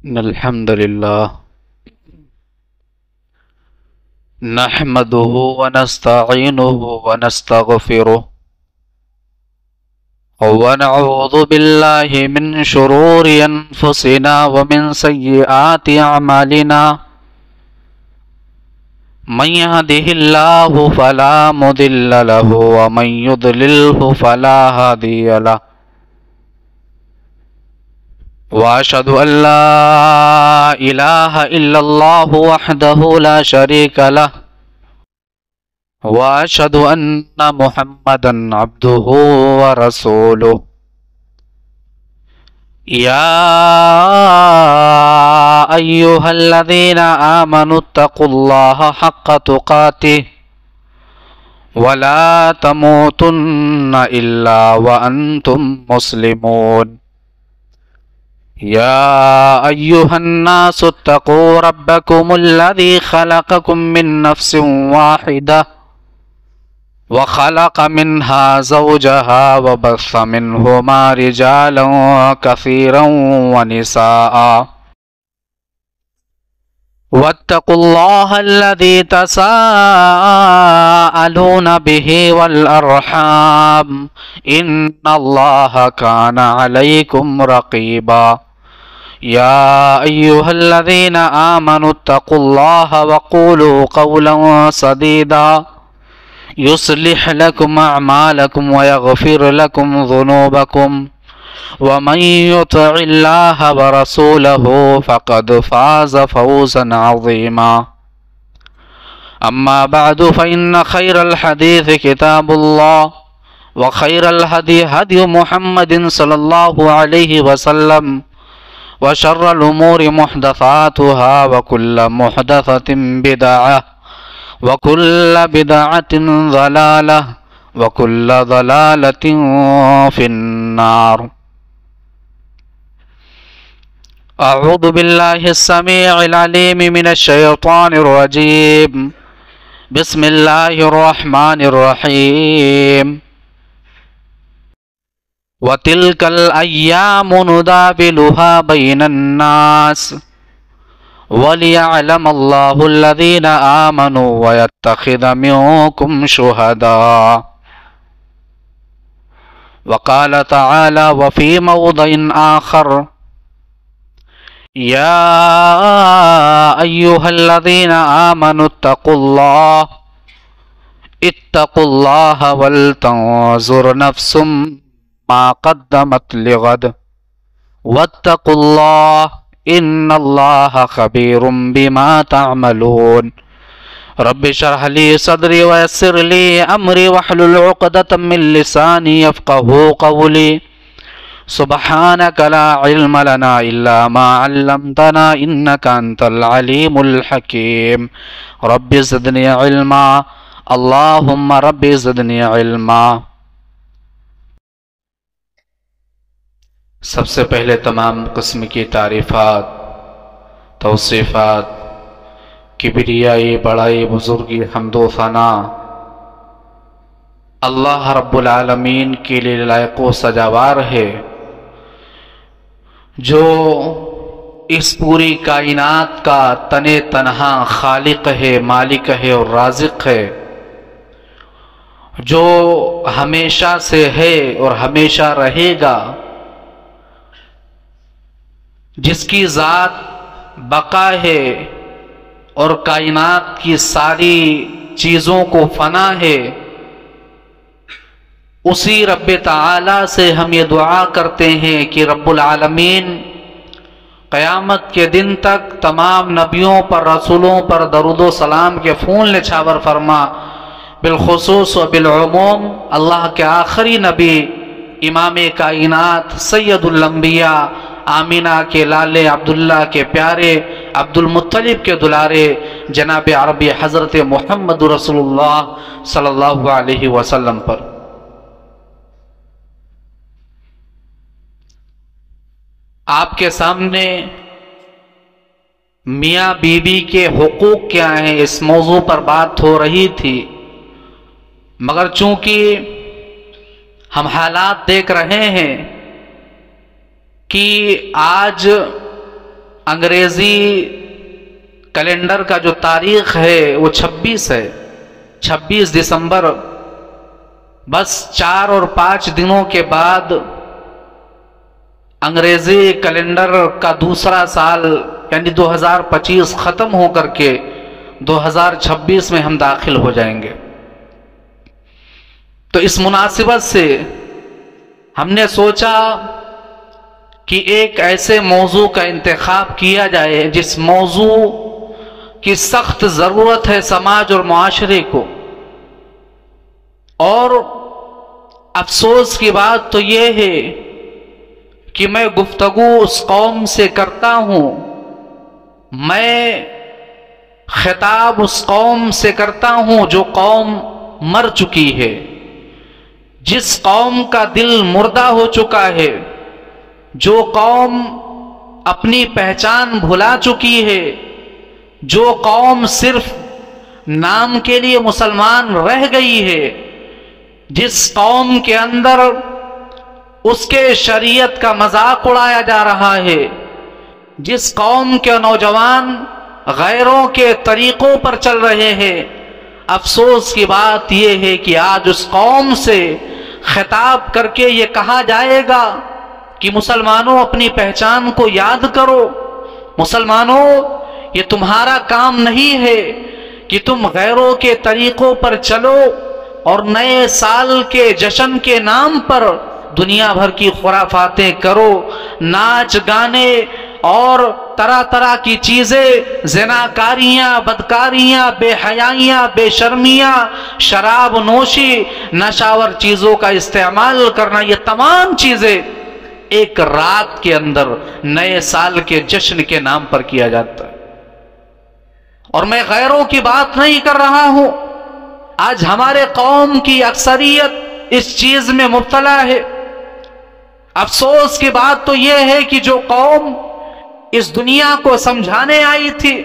إن الحمد لله نحمده ونستعينه ونستغفره ونعوذ بالله من شرور أنفسنا ومن سيئات أعمالنا من يهده الله فلا مضل له ومن يضلله فلا هادي له وأشهد أن لا إله إلا الله وحده لا شريك له وأشهد أن محمدا عبده ورسوله يا أيها الذين آمنوا اتقوا الله حق تقاته ولا تموتن إلا وأنتم مسلمون يا أيها الناس اتقوا ربكم الذي خلقكم من نفس واحدة وخلق منها زوجها وبث منهما رجالا كثيرا ونساء واتقوا الله الذي تساءلون به والأرحام إن الله كان عليكم رقيبا يا أيها الذين آمنوا اتقوا الله وقولوا قولا سديدا يصلح لكم أعمالكم ويغفر لكم ذنوبكم ومن يطع الله ورسوله فقد فاز فوزا عظيما أما بعد فإن خير الحديث كتاب الله وخير الهدي هدي محمد صلى الله عليه وسلم وشر الأمور محدثاتها وكل محدثة بدعة وكل بدعة ضلالة وكل ضلالة في النار أعوذ بالله السميع العليم من الشيطان الرجيم بسم الله الرحمن الرحيم وتلك الأيام نداولها بين الناس وليعلم الله الذين آمنوا ويتخذ منكم شهداء وقال تعالى وفي موضع آخر يا أيها الذين آمنوا اتقوا الله ولتنظر نفس ما قدمت لغد واتقوا الله إن الله خبير بما تعملون رب اشرح لي صدري ويسر لي أمري واحلل عقدة من لساني يفقهوا قولي سبحانك لا علم لنا إلا ما علمتنا إنك أنت العليم الحكيم رب زدني علما اللهم رب زدني علما سب سے پہلے تمام قسم کی تعریفات توصیفات کبریائی بڑائی بزرگی حمد و ثنا اللہ رب العالمین کے لیے لائق و سجاوار ہے جو اس پوری کائنات کا تنے تنہا خالق ہے مالک ہے اور رازق ہے جو ہمیشہ سے ہے اور ہمیشہ رہے گا جس کی ذات بقا ہے اور کائنات کی ساری چیزوں کو فنا ہے اسی رب تعالی سے ہم یہ دعا کرتے ہیں کہ رب العالمین قیامت کے دن تک تمام نبیوں پر رسولوں پر درود و سلام کے پھول نچھاور فرما بالخصوص و بالعموم اللہ کے آخری نبی امام کائنات سید الانبیاء آمینہ کے لالے عبداللہ کے پیارے عبد المطلب کے دلارے جناب عربی حضرت محمد رسول اللہ صلی اللہ علیہ وسلم پر آپ کے سامنے میاں بیوی کے حقوق کیا ہیں اس موضوع پر بات ہو رہی تھی، مگر چونکہ ہم حالات دیکھ رہے ہیں کہ آج انگریزی کیلنڈر کا جو تاریخ ہے وہ 26 ہے، 26 دسمبر۔ بس 4 اور 5 دنوں کے بعد انگریزی کیلنڈر کا دوسرا سال یعنی 2025 ختم ہو کر کے 2026 میں ہم داخل ہو جائیں گے۔ تو اس مناسبت سے ہم نے سوچا کہ ایک ایسے موضوع کا انتخاب کیا جائے جس موضوع کی سخت ضرورت ہے سماج اور معاشرے کو، اور افسوس کی بات تو یہ ہے کہ میں گفتگو اس قوم سے کرتا ہوں، میں خطاب اس قوم سے کرتا ہوں جو قوم مر چکی ہے، جس قوم کا دل مردہ ہو چکا ہے، جو قوم اپنی پہچان بھلا چکی ہے، جو قوم صرف نام کے لیے مسلمان رہ گئی ہے، جس قوم کے اندر اس کے شریعت کا مذاق اڑایا جا رہا ہے، جس قوم کے نوجوان غیروں کے طریقوں پر چل رہے ہیں۔ افسوس کی بات یہ ہے کہ آج اس قوم سے خطاب کر کے یہ کہا جائے گا کہ مسلمانوں اپنی پہچان کو یاد کرو، مسلمانوں یہ تمہارا کام نہیں ہے کہ تم غیروں کے طریقوں پر چلو اور نئے سال کے جشن کے نام پر دنیا بھر کی خرافاتیں کرو، ناچ گانے اور طرح طرح کی چیزیں، زناکاریاں، بدکاریاں، بے حیائیاں، بے شرمیاں، شراب نوشی، نشاور چیزوں کا استعمال کرنا، یہ تمام چیزیں ایک رات کے اندر نئے سال کے جشن کے نام پر کیا جاتا ہے۔ اور میں غیروں کی بات نہیں کر رہا ہوں، آج ہمارے قوم کی اکثریت اس چیز میں مبتلا ہے۔ افسوس کی بات تو یہ ہے کہ جو قوم اس دنیا کو سمجھانے آئی تھی،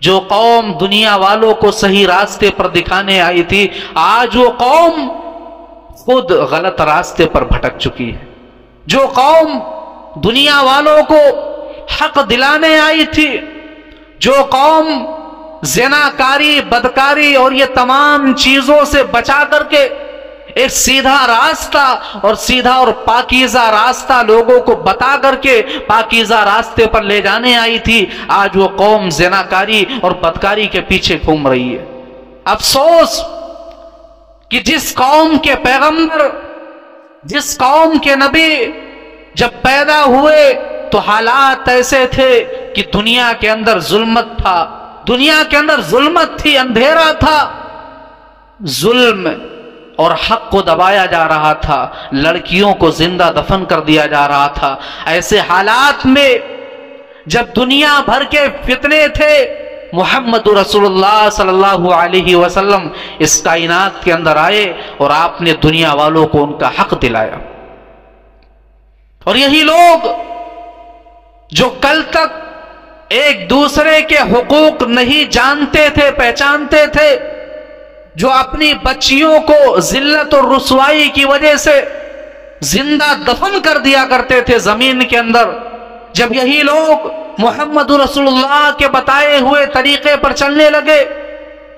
جو قوم دنیا والوں کو صحیح راستے پر دکھانے آئی تھی، آج وہ قوم خود غلط راستے پر بھٹک چکی ہے۔ جو قوم دنیا والوں کو حق دلانے آئی تھی، جو قوم زناکاری، بدکاری اور یہ تمام چیزوں سے بچا کر کے ایک سیدھا راستہ اور سیدھا اور پاکیزہ راستہ لوگوں کو بتا کر کے پاکیزہ راستے پر لے جانے آئی تھی، آج وہ قوم زناکاری اور بدکاری کے پیچھے گھوم رہی ہے۔ افسوس کہ جس قوم کے پیغمبر، جس قوم کے نبی جب پیدا ہوئے تو حالات ایسے تھے کہ دنیا کے اندر ظلمت تھا، دنیا کے اندر ظلمت تھی، اندھیرا تھا، ظلم اور حق کو دبایا جا رہا تھا، لڑکیوں کو زندہ دفن کر دیا جا رہا تھا۔ ایسے حالات میں جب دنیا بھر کے فتنے تھے، محمد رسول اللہ صلی اللہ علیہ وسلم اس کائنات کے اندر آئے اور آپ نے دنیا والوں کو ان کا حق دلایا۔ اور یہی لوگ جو کل تک ایک دوسرے کے حقوق نہیں جانتے تھے، پہچانتے تھے، جو اپنی بچیوں کو ذلت اور رسوائی کی وجہ سے زندہ دفن کر دیا کرتے تھے زمین کے اندر، جب یہی لوگ محمد رسول اللہ کے بتائے ہوئے طریقے پر چلنے لگے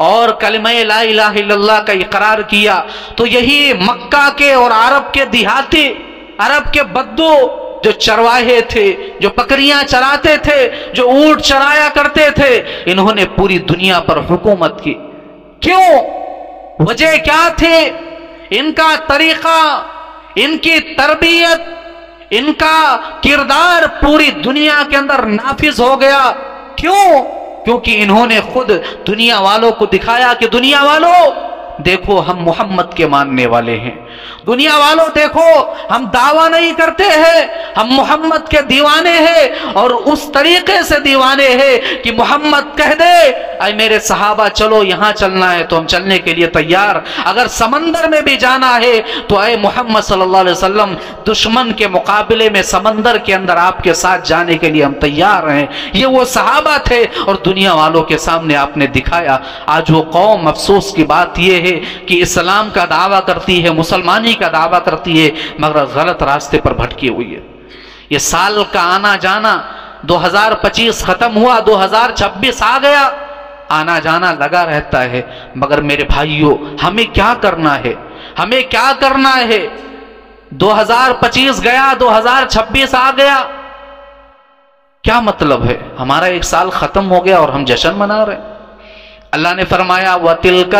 اور کلمہ لا الہ الا اللہ کا اقرار کیا، تو یہی مکہ کے اور عرب کے دیہاتی، عرب کے بدو جو چرواہے تھے، جو بکریاں چراتے تھے، جو اونٹ چرایا کرتے تھے، انہوں نے پوری دنیا پر حکومت کی۔ کیوں؟ وجہ کیا تھی؟ ان کا طریقہ، ان کی تربیت، ان کا کردار پوری دنیا کے اندر نافذ ہو گیا۔ کیوں؟ کیونکہ انہوں نے خود دنیا والوں کو دکھایا کہ دنیا والوں دیکھو ہم محمد کے ماننے والے ہیں، دنیا والوں دیکھو ہم دعویٰ نہیں کرتے ہیں، ہم محمد کے دیوانے ہیں، اور اس طریقے سے دیوانے ہیں کہ محمد کہہ دے اے میرے صحابہ چلو یہاں چلنا ہے تو ہم چلنے کے لیے تیار، اگر سمندر میں بھی جانا ہے تو اے محمد صلی اللہ علیہ وسلم دشمن کے مقابلے میں سمندر کے اندر آپ کے ساتھ جانے کے لیے ہم تیار ہیں۔ یہ وہ صحابہ تھے اور دنیا والوں کے سامنے آپ نے دکھایا۔ آج وہ قوم، افسوس کی بات یہ ہے کہ اسلام کا دعویٰ کرتی ہے، مسلمانی کا دعویٰ کرتی ہے، مگر غلط راستے پر بھٹکی ہوئی ہے۔ یہ سال کا آنا جانا 2025 ختم ہوا، 2026 آ گیا، آنا جانا لگا رہتا ہے۔ مگر میرے بھائیوں، ہمیں کیا کرنا ہے؟ ہمیں کیا کرنا ہے؟ 2025 گیا، 2026 آ گیا، کیا مطلب ہے؟ ہمارا ایک سال ختم ہو گیا اور ہم جشن منا رہے ہیں۔ اللہ نے فرمایا وَتِلْكَ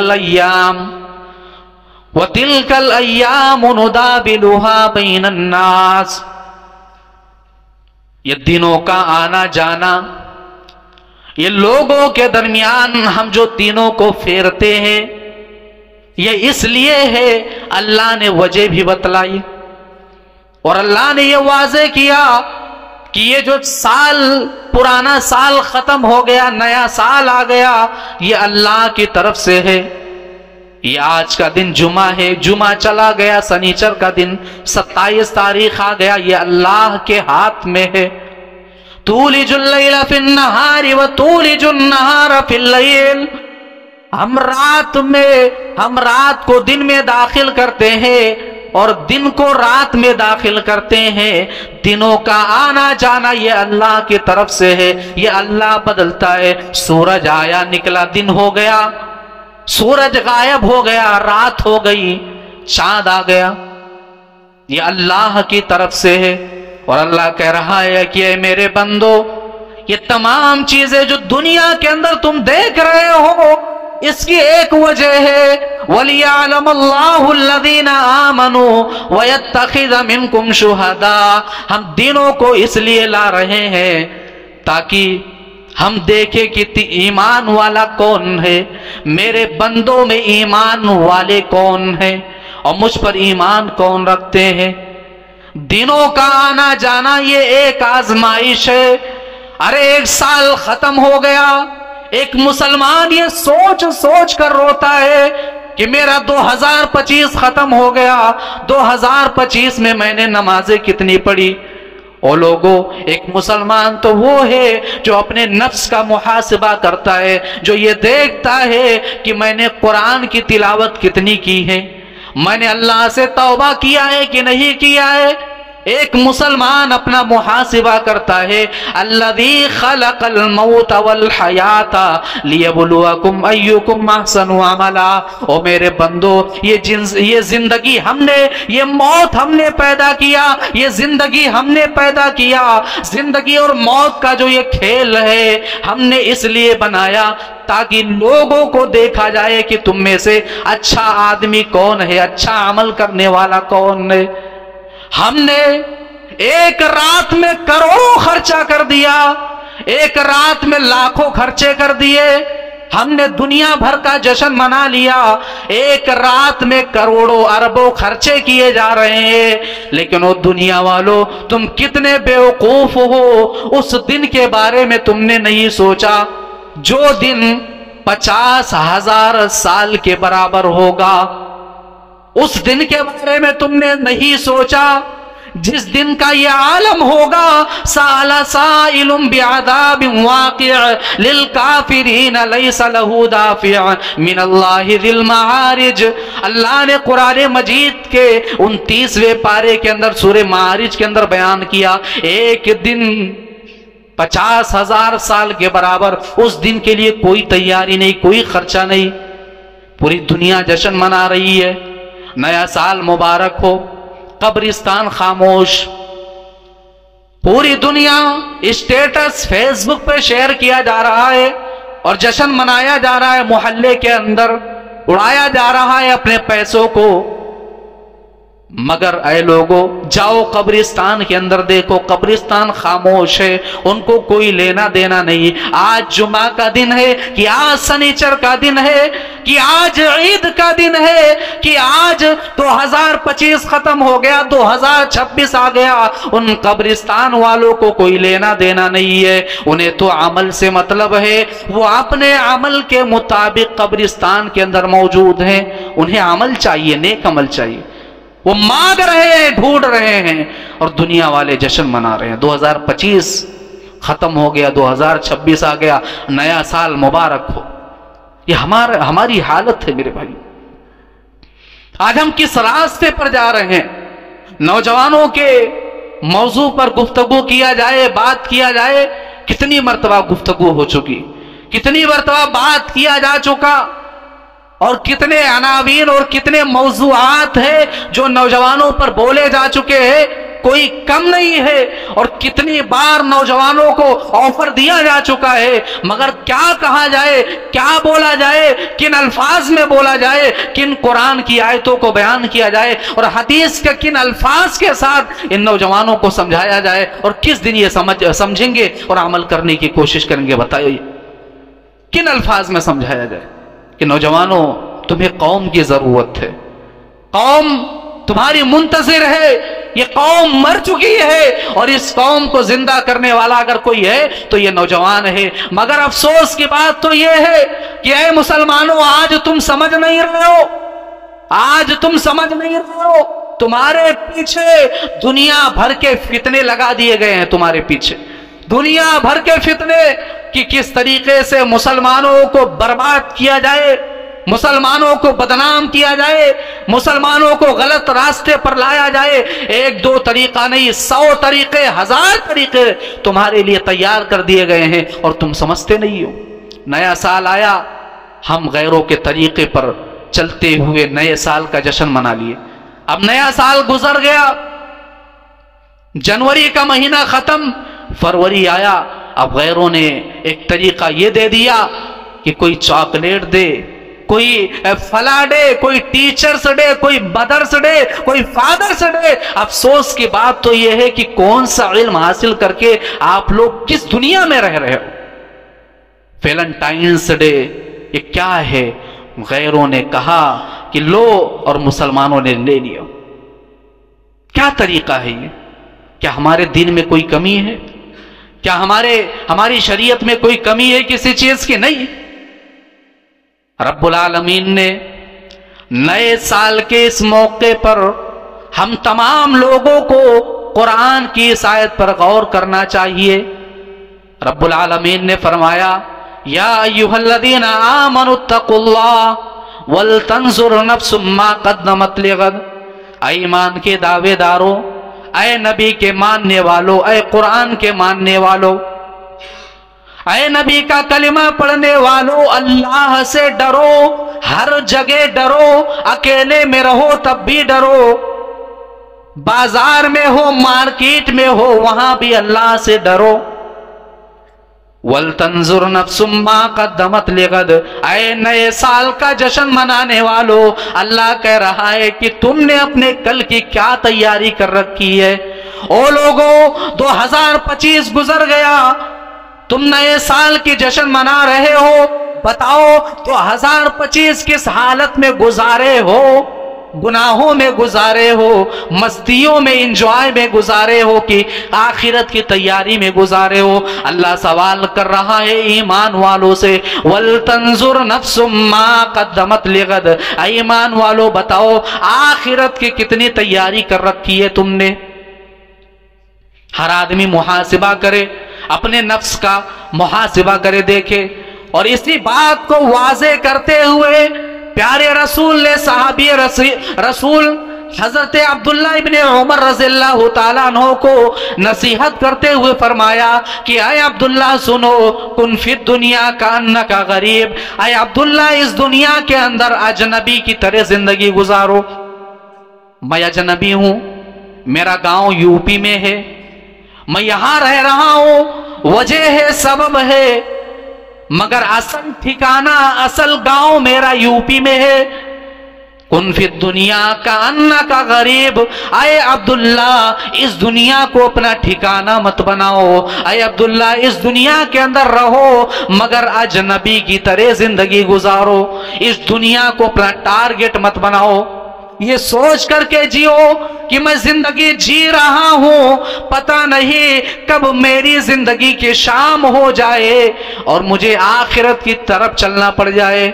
الْأَيَّامُ نُدَاوِلُهَا بَيْنَ النَّاسِ، یہ دنوں کا آنا جانا، یہ لوگوں کے درمیان ہم جو دنوں کو پھیرتے ہیں، یہ اس لیے ہے، اللہ نے وجہ بھی بتلائی اور اللہ نے یہ واضح کیا کہ یہ جو سال، پرانا سال ختم ہو گیا، نیا سال آ گیا، یہ اللہ کی طرف سے ہے۔ یہ آج کا دن جمعہ ہے، جمعہ چلا گیا، سنیچر کا دن 27 تاریخ آ گیا، یہ اللہ کے ہاتھ میں ہے۔ تولج اللیل فی النہار وتولج النہار فی اللیل، ہم رات کو دن میں داخل کرتے ہیں اور دن کو رات میں داخل کرتے ہیں۔ دنوں کا آنا جانا یہ اللہ کی طرف سے ہے، یہ اللہ بدلتا ہے۔ سورج آیا نکلا، دن ہو گیا، سورج غائب ہو گیا، رات ہو گئی، چاند آ گیا، یہ اللہ کی طرف سے ہے۔ اور اللہ کہہ رہا ہے کہ اے میرے بندو، یہ تمام چیزیں جو دنیا کے اندر تم دیکھ رہے ہو، اس کی ایک وجہ ہے وَلِيَعْلَمَ اللَّهُ الَّذِينَ آمَنُوا وَيَتَّخِذَ مِنْكُمْ شُهَدَاءَ، ہم دینوں کو اس لیے لا رہے ہیں تاکہ ہم دیکھیں کہ ایمان والا کون ہے، میرے بندوں میں ایمان والے کون ہیں اور مجھ پر ایمان کون رکھتے ہیں۔ دنوں کا آنا جانا یہ ایک آزمائش ہے۔ ارے ایک سال ختم ہو گیا، ایک مسلمان یہ سوچ کر روتا ہے کہ میرا 2025 ختم ہو گیا، 2025 میں میں نے نمازیں کتنی پڑھی۔ او لوگوں، ایک مسلمان تو وہ ہے جو اپنے نفس کا محاسبہ کرتا ہے، جو یہ دیکھتا ہے کہ میں نے قرآن کی تلاوت کتنی کی ہے، میں نے اللہ سے توبہ کیا ہے کہ نہیں کیا ہے۔ ایک مسلمان اپنا محاسبہ کرتا ہے۔ الذی خلق الموت والحیات لیبلوکم ایکم احسن عملا، او میرے بندو، یہ زندگی ہم نے، یہ موت ہم نے پیدا کیا، یہ زندگی ہم نے پیدا کیا۔ زندگی اور موت کا جو یہ کھیل ہے ہم نے اس لیے بنایا تاکہ لوگوں کو دیکھا جائے کہ تم میں سے اچھا آدمی کون ہے، اچھا عمل کرنے والا کون ہے۔ ہم نے ایک رات میں کروڑوں خرچہ کر دیا، ایک رات میں لاکھوں خرچے کر دیے، ہم نے دنیا بھر کا جشن منا لیا، ایک رات میں کروڑوں اربوں خرچے کیے جا رہے ہیں۔ لیکن وہ دنیا والوں، تم کتنے بیوقوف ہو، اس دن کے بارے میں تم نے نہیں سوچا جو دن 50,000 سال کے برابر ہوگا، اس دن کے بارے میں تم نے نہیں سوچا جس دن کا یہ عالم ہوگا۔ سأل سائل بعذاب واقع للکافرین لیس له دافع من اللہ ذی المعارج، اللہ نے قرآن مجید کے 29ویں پارے کے اندر سورہ معارج کے اندر بیان کیا، ایک دن 50,000 سال کے برابر، اس دن کے لیے کوئی تیاری نہیں، کوئی خرچہ نہیں، پوری دنیا جشن منا رہی ہے۔ نیا سال مبارک ہو، قبرستان خاموش، پوری دنیا اسٹیٹس فیس بک پہ شیئر کیا جا رہا ہے اور جشن منایا جا رہا ہے، محلے کے اندر اڑایا جا رہا ہے اپنے پیسوں کو۔ مگر اے لوگو، جاؤ قبرستان کے اندر دیکھو، قبرستان خاموش ہے، ان کو کوئی لینا دینا نہیں۔ آج جمعہ کا دن ہے کہ آج سنیچر کا دن ہے کہ آج عید کا دن ہے کہ آج 2025 ختم ہو گیا، 2026 آ گیا، ان قبرستان والوں کو کوئی لینا دینا نہیں ہے۔ انہیں تو عمل سے مطلب ہے، وہ اپنے عمل کے مطابق قبرستان کے اندر موجود ہیں، انہیں عمل چاہیے، نیک عمل چاہیے، وہ مانگ رہے ہیں، ڈھونڈ رہے ہیں، اور دنیا والے جشن منا رہے ہیں۔ 2025 ختم ہو گیا، 2026 آ گیا، نیا سال مبارک ہو۔ یہ ہماری حالت ہے میرے بھائی۔ آج ہم کس راستے پر جا رہے ہیں؟ نوجوانوں کے موضوع پر گفتگو کیا جائے، بات کیا جائے، کتنی مرتبہ گفتگو ہو چکی، کتنی مرتبہ بات کیا جا چکا، اور کتنے عناوین اور کتنے موضوعات ہیں جو نوجوانوں پر بولے جا چکے ہیں، کوئی کم نہیں ہے، اور کتنی بار نوجوانوں کو آفر دیا جا چکا ہے، مگر کیا کہا جائے، کیا بولا جائے، کن الفاظ میں بولا جائے، کن قرآن کی آیتوں کو بیان کیا جائے، اور حدیث کے کن الفاظ کے ساتھ ان نوجوانوں کو سمجھایا جائے، اور کس دن یہ سمجھیں گے اور عمل کرنے کی کوشش کریں گے؟ بتائیے کن الفاظ میں سمجھایا جائے کہ نوجوانوں تمہیں قوم کی ضرورت ہے، قوم تمہاری منتظر ہے، یہ قوم مر چکی ہے، اور اس قوم کو زندہ کرنے والا اگر کوئی ہے تو یہ نوجوان ہے۔ مگر افسوس کی بات تو یہ ہے کہ اے مسلمانوں، آج تم سمجھ نہیں رہے ہو، آج تم سمجھ نہیں رہے ہو، تمہارے پیچھے دنیا بھر کے فتنے لگا دیے گئے ہیں، تمہارے پیچھے دنیا بھر کے فتنے کہ کس طریقے سے مسلمانوں کو برباد کیا جائے، مسلمانوں کو بدنام کیا جائے، مسلمانوں کو غلط راستے پر لایا جائے۔ ایک دو طریقہ نہیں، 100 طریقے، 1000 طریقے تمہارے لیے تیار کر دیے گئے ہیں، اور تم سمجھتے نہیں ہو۔ نیا سال آیا، ہم غیروں کے طریقے پر چلتے ہوئے نئے سال کا جشن منا لیے۔ اب نیا سال گزر گیا، جنوری کا مہینہ ختم، فروری آیا، اب غیروں نے ایک طریقہ یہ دے دیا کہ کوئی چاکلیٹ دے، کوئی فلاں ڈے، کوئی ٹیچرز ڈے، کوئی مدرس ڈے، کوئی فادرس ڈے۔ افسوس کی بات تو یہ ہے کہ کون سا علم حاصل کر کے آپ لوگ کس دنیا میں رہ رہے ہو؟ ویلنٹائنس ڈے یہ کیا ہے؟ غیروں نے کہا کہ لو، اور مسلمانوں نے لے لیا۔ کیا طریقہ ہے یہ؟ کیا ہمارے دین میں کوئی کمی ہے؟ کیا ہماری شریعت میں کوئی کمی ہے کسی چیز کی؟ نہیں۔ رب العالمین نے نئے سال کے اس موقع پر ہم تمام لوگوں کو قرآن کی اس آیت پر غور کرنا چاہیے۔ رب العالمین نے فرمایا، یا ایھا الذین آمنوا اتقوا اللہ ولتنظر نفس ما قدمت لغد۔ اے ایمان کے دعوے داروں، اے نبی کے ماننے والوں، اے قرآن کے ماننے والوں، اے نبی کا کلمہ پڑھنے والوں، اللہ سے ڈرو، ہر جگہ ڈرو، اکیلے میں رہو تب بھی ڈرو، بازار میں ہو، مارکیٹ میں ہو، وہاں بھی اللہ سے ڈرو۔ وَلْتَنْظُرْ نَفْسٌ مَّا قَدَّمَتْ لِغَدٍ۔ اے نئے سال کا جشن منانے والو، اللہ کہہ رہا ہے کہ تم نے اپنے کل کی کیا تیاری کر رکھی ہے۔ او لوگو، 2025 گزر گیا، تم نئے سال کی جشن منا رہے ہو، بتاؤ 2025 کس حالت میں گزارے ہو؟ گناہوں میں گزارے ہو، مستیوں میں، انجوائے میں گزارے ہو، کہ آخرت کی تیاری میں گزارے ہو؟ اللہ سوال کر رہا ہے ایمان والوں سے، وَلْتَنْظُرْ نَفْسٌ مَّا قَدَّمَتْ لِغَدٍ۔ اے ایمان والوں، بتاؤ آخرت کی کتنی تیاری کر رکھی ہے تم نے؟ ہر آدمی محاسبہ کرے، اپنے نفس کا محاسبہ کرے، دیکھے، اور اسی بات کو واضح کرتے ہوئے پیارے رسول نے صحابی رسول حضرت عبداللہ ابن عمر رضی اللہ تعالیٰ عنہ کو نصیحت کرتے ہوئے فرمایا کہ اے عبداللہ سنو، کن فی الدنیا کانکا غریب۔ اے عبداللہ، اس دنیا کے اندر اجنبی کی طرح زندگی گزارو۔ میں اجنبی ہوں، میرا گاؤں یو پی میں ہے، میں یہاں رہ رہا ہوں، وجہ ہے، سبب ہے، مگر اصل ٹھکانہ، اصل گاؤں میرا یو پی میں ہے۔ کن فی الدنیا کانکا غریب۔ اے عبداللہ، اس دنیا کو اپنا ٹھکانہ مت بناؤ، اے عبداللہ اس دنیا کے اندر رہو مگر اجنبی کی طرح زندگی گزارو، اس دنیا کو اپنا ٹارگٹ مت بناؤ، یہ سوچ کر کے جیو کہ میں زندگی جی رہا ہوں، پتہ نہیں کب میری زندگی کی شام ہو جائے اور مجھے آخرت کی طرف چلنا پڑ جائے۔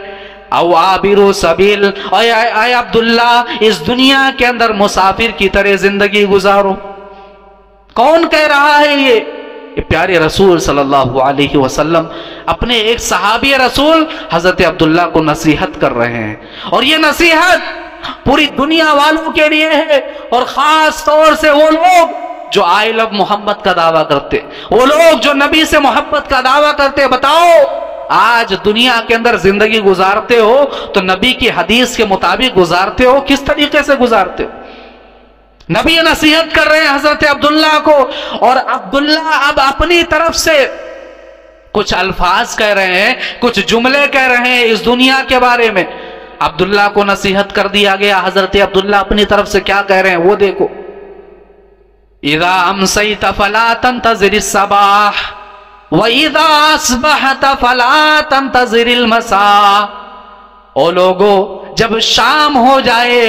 او عابر سبیل، اے عبداللہ اس دنیا کے اندر مسافر کی طرح زندگی گزارو۔ کون کہہ رہا ہے یہ پیارے رسول صلی اللہ علیہ وسلم اپنے ایک صحابی رسول حضرت عبداللہ کو نصیحت کر رہے ہیں، اور یہ نصیحت پوری دنیا والوں کے لیے ہے، اور خاص طور سے وہ لوگ جو آئی لو محمد کا دعویٰ کرتے، وہ لوگ جو نبی سے محبت کا دعویٰ کرتے، بتاؤ آج دنیا کے اندر زندگی گزارتے ہو تو نبی کی حدیث کے مطابق گزارتے ہو؟ کس طریقے سے گزارتے ہو؟ نبی نصیحت کر رہے ہیں حضرت عبداللہ کو، اور عبداللہ اب اپنی طرف سے کچھ الفاظ کہہ رہے ہیں، کچھ جملے کہہ رہے ہیں اس دنیا کے بارے میں۔ عبداللہ کو نصیحت کر دیا گیا، حضرت عبداللہ اپنی طرف سے کیا کہہ رہے ہیں وہ دیکھو۔ اذا امسیت فلا تنتظر الصباح واذا اصبحت فلا تنتظر المساء۔ او لوگو، جب شام ہو جائے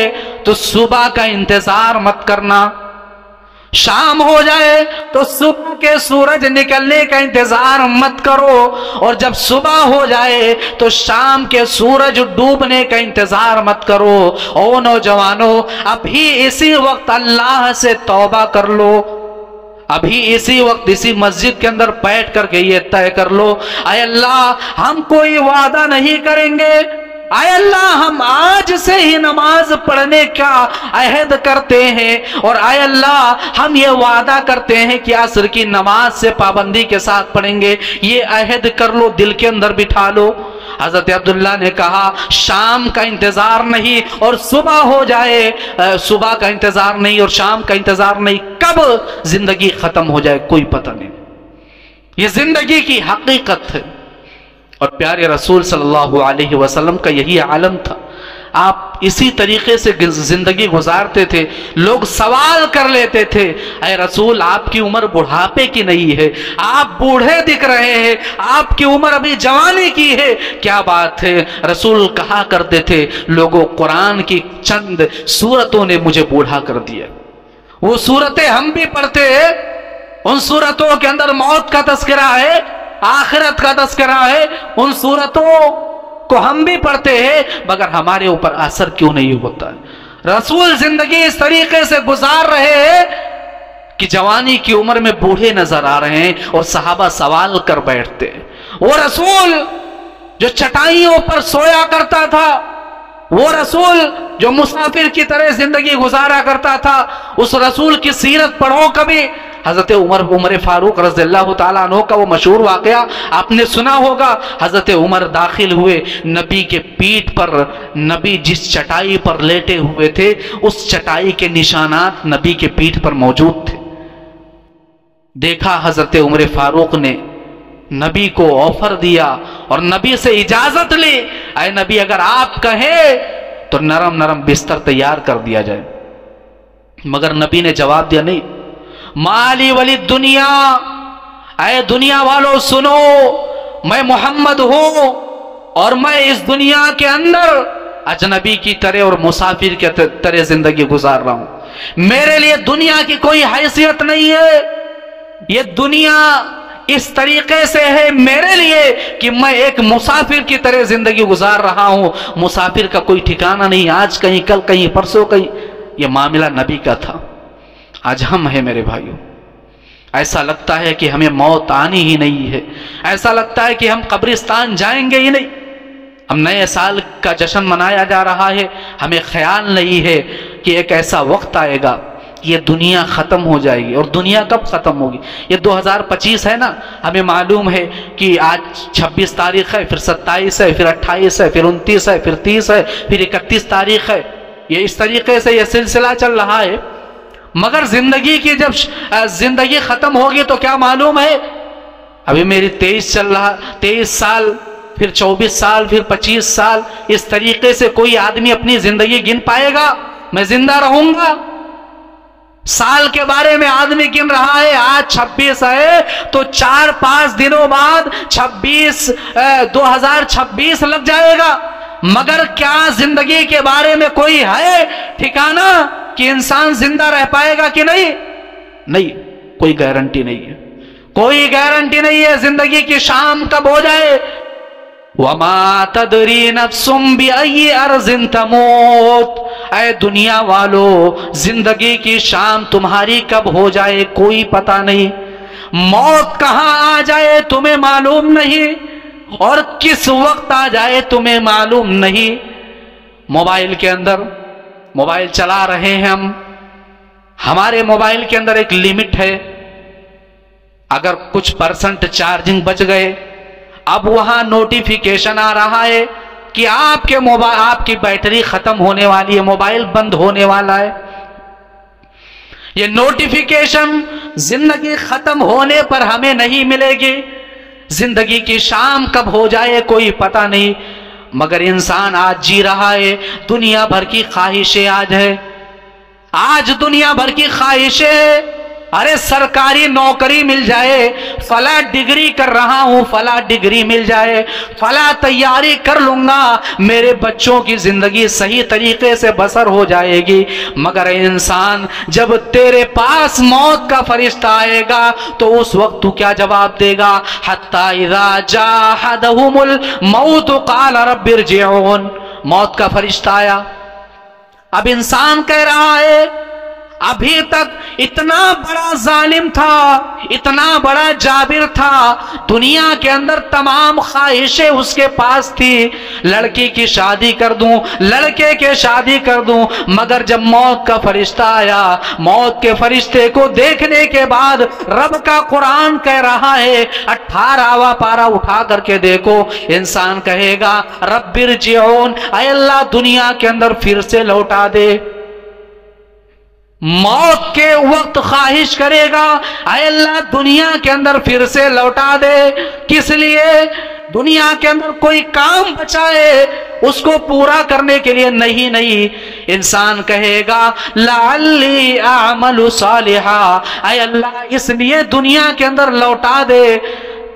تو صبح کا انتظار مت کرنا، شام ہو جائے تو صبح کے سورج نکلنے کا انتظار مت کرو، اور جب صبح ہو جائے تو شام کے سورج ڈوبنے کا انتظار مت کرو۔ او نوجوانوں، ابھی اسی وقت اللہ سے توبہ کر لو، ابھی اسی وقت اسی مسجد کے اندر بیٹھ کر کے یہ طے کر لو، اے اللہ ہم کوئی وعدہ نہیں کریں گے، اے اللہ ہم آج سے ہی نماز پڑھنے کا عہد کرتے ہیں، اور اے اللہ ہم یہ وعدہ کرتے ہیں کہ عصر کی نماز سے پابندی کے ساتھ پڑھیں گے، یہ عہد کر لو، دل کے اندر بٹھا لو۔ حضرت عبداللہ نے کہا شام کا انتظار نہیں اور صبح ہو جائے، صبح کا انتظار نہیں اور شام کا انتظار نہیں، کب زندگی ختم ہو جائے کوئی پتہ نہیں۔ یہ زندگی کی حقیقت ہے، اور پیارے رسول صلی اللہ علیہ وسلم کا یہی عالم تھا۔ آپ اسی طریقے سے زندگی گزارتے تھے۔ لوگ سوال کر لیتے تھے، اے رسول آپ کی عمر بڑھاپے کی نہیں ہے، آپ بوڑھے دکھ رہے ہیں، آپ کی عمر ابھی جوانی کی ہے، کیا بات ہے؟ رسول کہا کرتے تھے، لوگوں قرآن کی چند سورتوں نے مجھے بوڑھا کر دیا۔ وہ سورتیں ہم بھی پڑھتے ہیں، ان سورتوں کے اندر موت کا تذکرہ ہے، آخرت کا تذکرہ ہے، ان سورتوں کو ہم بھی پڑھتے ہیں، مگر ہمارے اوپر اثر کیوں نہیں ہوتا ہے؟ رسول زندگی اس طریقے سے گزار رہے ہیں کہ جوانی کی عمر میں بوڑھے نظر آ رہے ہیں، اور صحابہ سوال کر بیٹھتے ہیں۔ وہ رسول جو چٹائیوں پر سویا کرتا تھا، وہ رسول جو مسافر کی طرح زندگی گزارا کرتا تھا، اس رسول کی سیرت پڑھو کبھی۔ حضرت عمر فاروق رضی اللہ تعالیٰ عنہ کا وہ مشہور واقعہ آپ نے سنا ہوگا۔ حضرت عمر داخل ہوئے، نبی کے پیٹھ پر، نبی جس چٹائی پر لیٹے ہوئے تھے اس چٹائی کے نشانات نبی کے پیٹھ پر موجود تھے۔ دیکھا حضرت عمر فاروق نے، نبی کو آفر دیا اور نبی سے اجازت لی، اے نبی اگر آپ کہیں تو نرم نرم بستر تیار کر دیا جائے، مگر نبی نے جواب دیا نہیں، مالی ولی دنیا، اے دنیا والوں سنو، میں محمد ہوں اور میں اس دنیا کے اندر اجنبی کی طرح اور مسافر کی طرح زندگی گزار رہا ہوں، میرے لیے دنیا کی کوئی حیثیت نہیں ہے، یہ دنیا اس طریقے سے ہے میرے لیے کہ میں ایک مسافر کی طرح زندگی گزار رہا ہوں، مسافر کا کوئی ٹھکانہ نہیں، آج کہیں کل کہیں پرسوں کہیں۔ یہ معاملہ نبی کا تھا۔ آج ہم ہیں میرے بھائیوں، ایسا لگتا ہے کہ ہمیں موت آنی ہی نہیں ہے، ایسا لگتا ہے کہ ہم قبرستان جائیں گے ہی نہیں۔ ہم نئے سال کا جشن منایا جا رہا ہے، ہمیں خیال نہیں ہے کہ ایک ایسا وقت آئے گا یہ دنیا ختم ہو جائے گی۔ اور دنیا کب ختم ہوگی؟ یہ 2025 ہے نا، ہمیں معلوم ہے کہ آج 26 تاریخ ہے، پھر 27 ہے، پھر 28 ہے، پھر 29 ہے، پھر 30 ہے، پھر 31 تاریخ ہے۔ یہ اس طریقے سے یہ سلسلہ چل رہا ہے، مگر زندگی کی جب زندگی ختم ہوگی تو کیا معلوم ہے؟ ابھی میری 23 چل رہا، 23 سال، پھر 24 سال، پھر 25 سال، اس طریقے سے کوئی آدمی اپنی زندگی گن پائے گا؟ میں زندہ رہوں گا؟ سال کے بارے میں آدمی گن رہا ہے، آج 26 ہے تو 4-5 دنوں بعد 2026 لگ جائے گا، مگر کیا زندگی کے بارے میں کوئی ہے ٹھکانہ کہ انسان زندہ رہ پائے گا کہ نہیں؟ نہیں، کوئی گارنٹی نہیں ہے، کوئی گارنٹی نہیں ہے زندگی کی شام کب ہو جائے۔ وَمَا تَدْرِي نَفْسٌ بِأَيِّ أَرْضٍ تَمُوتُ، اے دنیا والو زندگی کی شام تمہاری کب ہو جائے کوئی پتہ نہیں، موت کہاں آ جائے تمہیں معلوم نہیں، اور کس وقت آ جائے تمہیں معلوم نہیں۔ موبائل کے اندر موبائل چلا رہے ہیں ہم، ہمارے موبائل کے اندر ایک لمٹ ہے، اگر کچھ پرسنٹ چارجنگ بچ گئے، اب وہاں نوٹیفیکیشن آ رہا ہے کہ آپ کی بیٹری ختم ہونے والی ہے، موبائل بند ہونے والا ہے۔ یہ نوٹیفیکیشن زندگی ختم ہونے پر ہمیں نہیں ملے گی، زندگی کی شام کب ہو جائے کوئی پتہ نہیں، مگر انسان آج جی رہا ہے، دنیا بھر کی خواہشیں آج دنیا بھر کی خواہشیں، ارے سرکاری نوکری مل جائے، فلاں ڈگری کر رہا ہوں، فلاں ڈگری مل جائے، فلاں تیاری کر لوں گا، میرے بچوں کی زندگی صحیح طریقے سے بسر ہو جائے گی۔ مگر انسان جب تیرے پاس موت کا فرشتہ آئے گا تو اس وقت تو کیا جواب دے گا؟ حتی اذا جاء احدهم الموت قال رب ارجعون۔ موت کا فرشتہ آیا، اب انسان کہہ رہا ہے ابھی تک اتنا بڑا ظالم تھا، اتنا بڑا جابر تھا، دنیا کے اندر تمام خواہشیں اس کے پاس تھی، لڑکی کی شادی کر دوں، لڑکے کے شادی کر دوں، مگر جب موت کا فرشتہ آیا، موت کے فرشتے کو دیکھنے کے بعد رب کا قرآن کہہ رہا ہے، 18واں پارہ اٹھا کر کے دیکھو، انسان کہے گا رب ارجعون، اے اللہ دنیا کے اندر پھر سے لوٹا دے۔ موت کے وقت خواہش کرے گا اے اللہ دنیا کے اندر پھر سے لوٹا دے، کس لیے؟ دنیا کے اندر کوئی کام بچا ہے اس کو پورا کرنے کے لیے نہیں، انسان کہے گا لعلی اعمل صالحا، اے اللہ اس لیے دنیا کے اندر لوٹا دے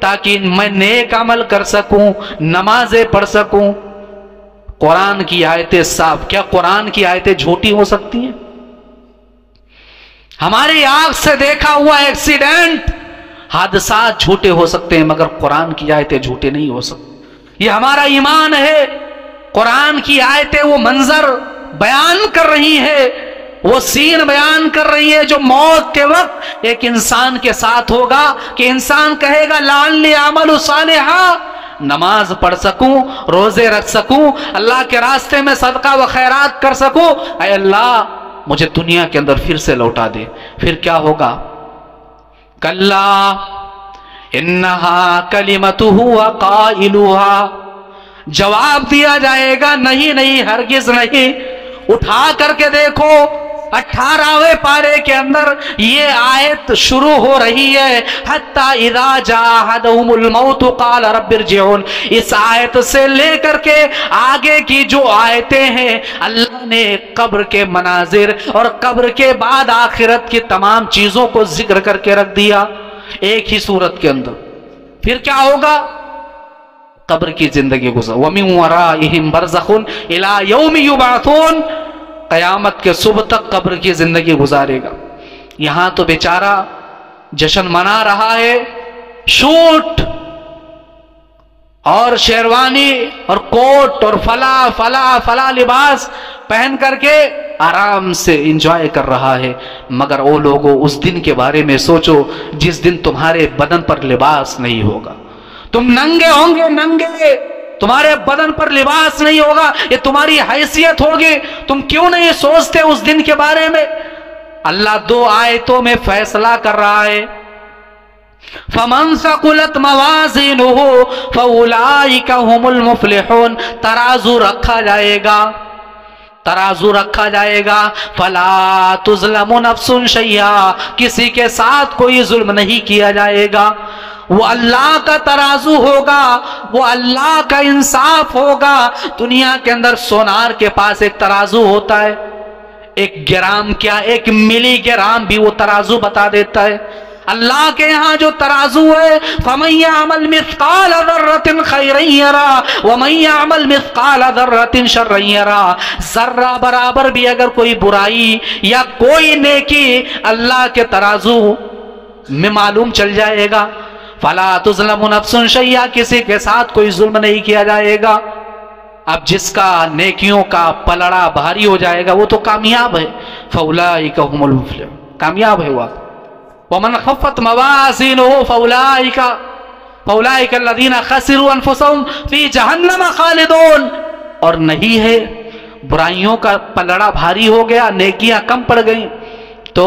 تاکہ میں نیک عمل کر سکوں، نمازیں پڑھ سکوں۔ قرآن کی آیتیں صاف، کیا قرآن کی آیتیں جھوٹی ہو سکتی ہیں؟ ہماری آنکھ سے دیکھا ہوا ایکسیڈنٹ، حادثات جھوٹے ہو سکتے ہیں مگر قرآن کی آیتیں جھوٹے نہیں ہو سکتے۔ یہ ہمارا ایمان ہے، قرآن کی آیتیں وہ منظر بیان کر رہی ہے، وہ سین بیان کر رہی ہے جو موت کے وقت ایک انسان کے ساتھ ہوگا، کہ انسان کہے گا لعلی اعمل صالحا، نماز پڑھ سکوں، روزے رکھ سکوں، اللہ کے راستے میں صدقہ و خیرات کر سکوں، اے اللہ مجھے دنیا کے اندر پھر سے لوٹا دے۔ پھر کیا ہوگا؟ کلا انہا کلمتہ وقائلہا، جواب دیا جائے گا نہیں ہرگز نہیں۔ اٹھا کر کے دیکھو 18ویں پارے کے اندر یہ آیت شروع ہو رہی ہے، حتی اذا جاء احدهم الموت قال رب ارجعون۔ اس آیت سے لے کر کے آگے کی جو آیتیں ہیں اللہ نے قبر کے مناظر اور قبر کے بعد آخرت کی تمام چیزوں کو ذکر کر کے رکھ دیا ایک ہی صورت کے اندر۔ پھر کیا ہوگا؟ قبر کی زندگی گزر، وَمِن وَرَائِهِمْ بَرْزَخٌ إِلَى يَوْمِ يُبْعَثُونَ، قیامت کے صبح تک قبر کی زندگی گزارے گا۔ یہاں تو بیچارہ جشن منا رہا ہے، شوٹ اور شیروانی اور کوٹ اور فلا لباس پہن کر کے آرام سے انجوائے کر رہا ہے، مگر وہ لوگوں اس دن کے بارے میں سوچو جس دن تمہارے بدن پر لباس نہیں ہوگا، تم ننگے ہوں گے، ننگے، تمہارے بدن پر لباس نہیں ہوگا، یہ تمہاری حیثیت ہوگی۔ تم کیوں نہیں سوچتے اس دن کے بارے میں؟ اللہ 2 آیتوں میں فیصلہ کر رہا ہے، فَمَنْ ثَقُلَتْ مَوَازِينُهُ فَأُولَئِكَ هُمُ الْمُفْلِحُونَ، ترازو رکھا جائے گا، ترازو رکھا جائے گا، فَلَا تُظْلَمُ نَفْسٌ شَيْئًا، کسی کے ساتھ کوئی ظلم نہیں کیا جائے گا، وہ اللہ کا ترازو ہوگا، وہ اللہ کا انصاف ہوگا۔ دنیا کے اندر سونار کے پاس ایک ترازو ہوتا ہے، ایک گرام کیا، ایک ملی گرام بھی وہ ترازو بتا دیتا ہے۔ اللہ کے یہاں جو ترازو ہے، فَمَن يَعْمَلْ مِثْقَالَ ذَرَّةٍ خَيْرًا يَرَهُ وَمَن يَعْمَلْ مِثْقَالَ ذَرَّةٍ شَرًّا يَرَهُ، ذرہ برابر بھی اگر کوئی برائی یا کوئی نیکی اللہ کے ترازو میں معلوم چل جائے گا، فَلَا تُظْلَمُ نَفْسٌ شَيْئًا، کسی کے ساتھ کوئی ظلم نہیں کیا جائے گا۔ اب جس کا نیکیوں کا پلڑا بھاری ہو جائے گا وہ تو کامیاب ہے، فَأُولَئِكَ هُمُ الْمُفْلِحُونَ، کامیاب ہے وہ۔ وَمَنْ خَفَّتْ مَوَازِينُهُ فَأُولَئِكَ الَّذِينَ خَسِرُوا أَنفُسَهُمْ فِي جَهَنَّمَ خَالِدُونَ، اور نہیں ہے برائیوں کا پلڑا بھاری ہو گیا، نیکیاں کم پڑ گئیں، تو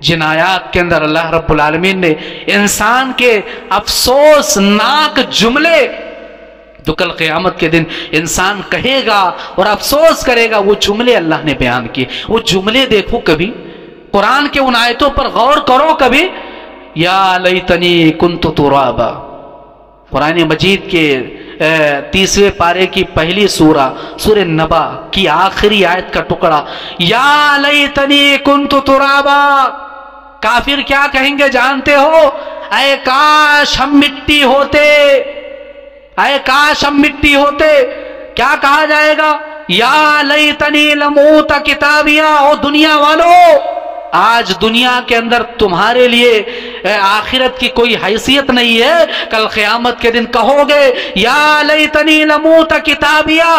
جن آیات کے اندر اللہ رب العالمین نے انسان کے افسوسناک جملے جو کل قیامت کے دن انسان کہے گا اور افسوس کرے گا، وہ جملے اللہ نے بیان کیے. وہ جملے دیکھو کبھی، قرآن کے ان آیتوں پر غور کرو کبھی. یا لیتنی کنت ترابا، قرآن مجید کے 30ویں پارے کی پہلی سورہ نبا کی آخری آیت کا ٹکڑا، یا لیتنی کنت ترابا. کافر کیا کہیں گے جانتے ہو؟ اے کاش ہم مٹی ہوتے، اے کاش ہم مٹی ہوتے. کیا کہا جائے گا؟ یا لیتنی لموت کتابیا. او دنیا والو، آج دنیا کے اندر تمہارے لیے آخرت کی کوئی حیثیت نہیں ہے. کل قیامت کے دن کہو گے یا لیتنی لموت کتابیا،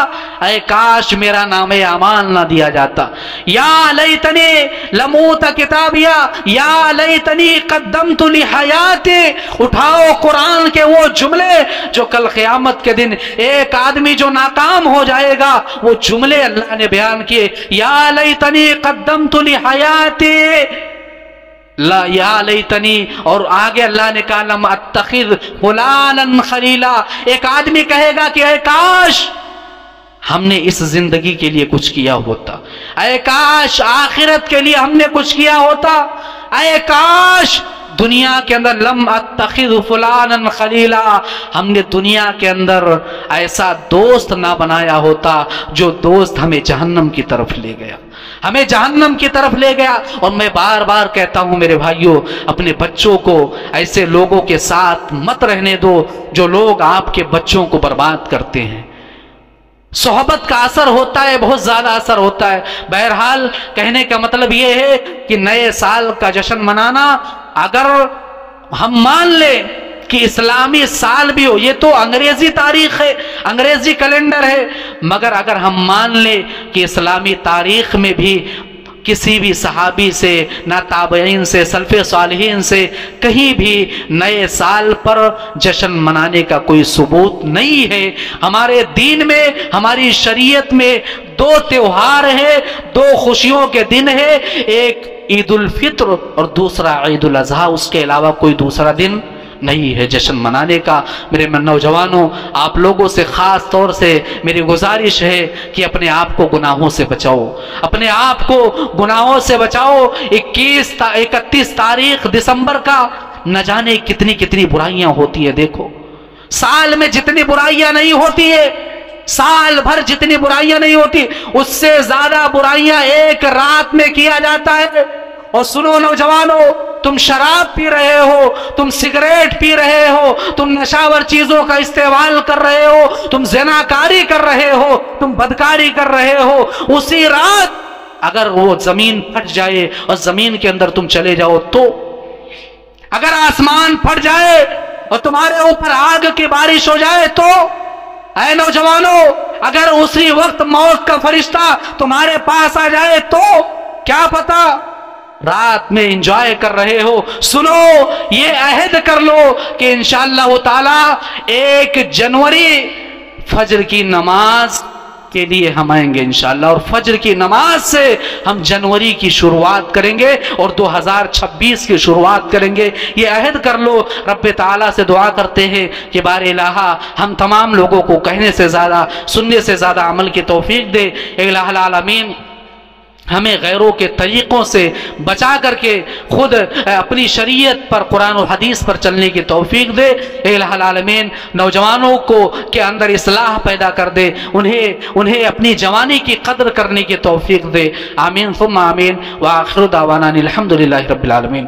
اے کاش میرا نام اعمال نہ دیا جاتا. یا لیتنی لموت کتابیا، یا لیتنی قدمت لحیاتی. اٹھاؤ قرآن کے وہ جملے جو کل قیامت کے دن ایک آدمی جو ناکام ہو جائے گا، وہ جملے اللہ نے بیان کیے. یا لیتنی قدمت لحیاتی، لا یا لیتنی. اور آگے اللہ نے کہا لم اتخذ فلانا خلیلا. ایک آدمی کہے گا کہ اے کاش ہم نے اس زندگی کے لیے کچھ کیا ہوتا، اے کاش آخرت کے لیے ہم نے کچھ کیا ہوتا، اے کاش دنیا کے اندر لم اتخذ فلانا خلیلا، ہم نے دنیا کے اندر ایسا دوست نہ بنایا ہوتا جو دوست ہمیں جہنم کی طرف لے گیا، ہمیں جہنم کی طرف لے گیا. اور میں بار بار کہتا ہوں میرے بھائیوں، اپنے بچوں کو ایسے لوگوں کے ساتھ مت رہنے دو جو لوگ آپ کے بچوں کو برباد کرتے ہیں. صحبت کا اثر ہوتا ہے، بہت زیادہ اثر ہوتا ہے. بہرحال کہنے کا مطلب یہ ہے کہ نئے سال کا جشن منانا، اگر ہم مان لیں کہ اسلامی سال بھی ہو، یہ تو انگریزی تاریخ ہے، انگریزی کیلنڈر ہے، مگر اگر ہم مان لیں کہ اسلامی تاریخ میں بھی کسی بھی صحابی سے، نہ تابعین سے، سلف صالحین سے کہیں بھی نئے سال پر جشن منانے کا کوئی ثبوت نہیں ہے. ہمارے دین میں، ہماری شریعت میں دو تہوار ہیں، دو خوشیوں کے دن ہے، ایک عید الفطر اور دوسرا عید الاضحیٰ. اس کے علاوہ کوئی دوسرا دن نہیں ہے جشن منانے کا. میرے نوجوانوں، آپ لوگوں سے خاص طور سے میری گزارش ہے کہ اپنے آپ کو گناہوں سے بچاؤ، اپنے آپ کو گناہوں سے بچاؤ. 31 تاریخ دسمبر کا نہ جانے کتنی کتنی برائیاں ہوتی ہے. دیکھو سال میں جتنی برائیاں نہیں ہوتی ہے، سال بھر جتنی برائیاں نہیں ہوتی، اس سے زیادہ برائیاں ایک رات میں کیا جاتا ہے. اور سنو نوجوانوں، تم شراب پی رہے ہو، تم سگریٹ پی رہے ہو، تم نشاور چیزوں کا استعمال کر رہے ہو، تم زناکاری کر رہے ہو، تم بدکاری کر رہے ہو، اسی رات اگر وہ زمین پھٹ جائے اور زمین کے اندر تم چلے جاؤ تو، اگر آسمان پھٹ جائے اور تمہارے اوپر آگ کی بارش ہو جائے تو، اے نوجوانوں اگر اسی وقت موت کا فرشتہ تمہارے پاس آ جائے تو، کیا پتا رات میں انجوائے کر رہے ہو. سنو، یہ عہد کر لو کہ انشاءاللہ تعالی 1 جنوری فجر کی نماز کے لیے ہم آئیں گے انشاءاللہ، اور فجر کی نماز سے ہم جنوری کی شروعات کریں گے اور 2026 کی شروعات کریں گے. یہ عہد کر لو. رب تعالیٰ سے دعا کرتے ہیں کہ بار الہ ہم تمام لوگوں کو کہنے سے زیادہ، سننے سے زیادہ عمل کی توفیق دے. الہ العالمین ہمیں غیروں کے طریقوں سے بچا کر کے خود اپنی شریعت پر، قرآن و حدیث پر چلنے کی توفیق دے. الہ العالمین نوجوانوں کو کے اندر اصلاح پیدا کر دے، انہیں اپنی جوانی کی قدر کرنے کی توفیق دے. آمین ثم آمین. وآخر دعوانا الحمدللہ رب العالمین.